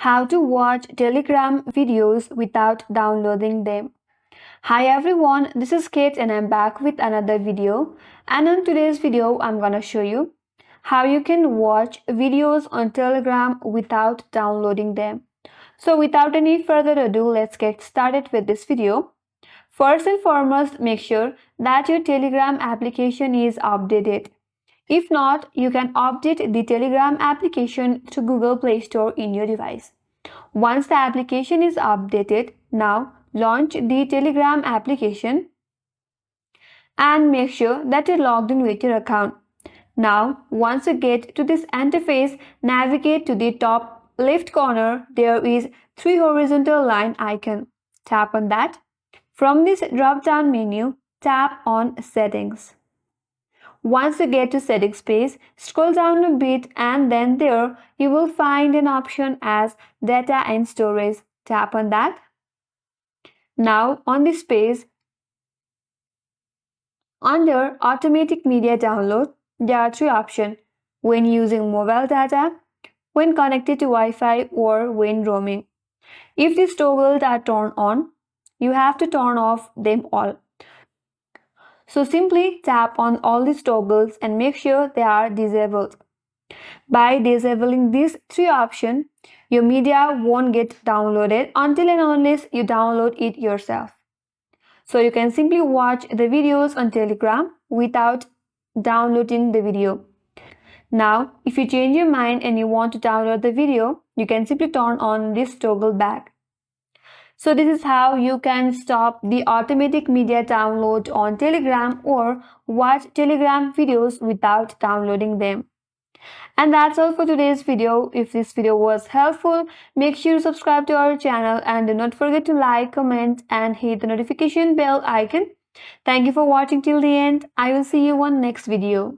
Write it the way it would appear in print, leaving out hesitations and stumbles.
How to watch Telegram videos without downloading them. Hi everyone, this is Kate and I'm back with another video. And in today's video, I'm gonna show you how you can watch videos on Telegram without downloading them. So without any further ado, let's get started with this video. First and foremost, make sure that your Telegram application is updated. If not, you can update the Telegram application to Google Play Store in your device. Once the application is updated, now launch the Telegram application and make sure that you're logged in with your account. Now, once you get to this interface, navigate to the top left corner. There is three horizontal line icon. Tap on that. From this drop down menu, tap on Settings. Once you get to Settings page, scroll down a bit and then there you will find an option as Data and Storage. Tap on that. Now on this page, under Automatic Media Download, there are three options: when using mobile data, when connected to Wi-Fi, or when roaming. If these toggles are turned on, you have to turn off them all. So simply tap on all these toggles and make sure they are disabled. By disabling these three options, your media won't get downloaded until and unless you download it yourself. So you can simply watch the videos on Telegram without downloading the video. Now, if you change your mind and you want to download the video, you can simply turn on this toggle back. So this is how you can stop the automatic media download on Telegram or watch Telegram videos without downloading them. And that's all for today's video. If this video was helpful, make sure to subscribe to our channel and do not forget to like, comment and hit the notification bell icon. Thank you for watching till the end. I will see you on next video.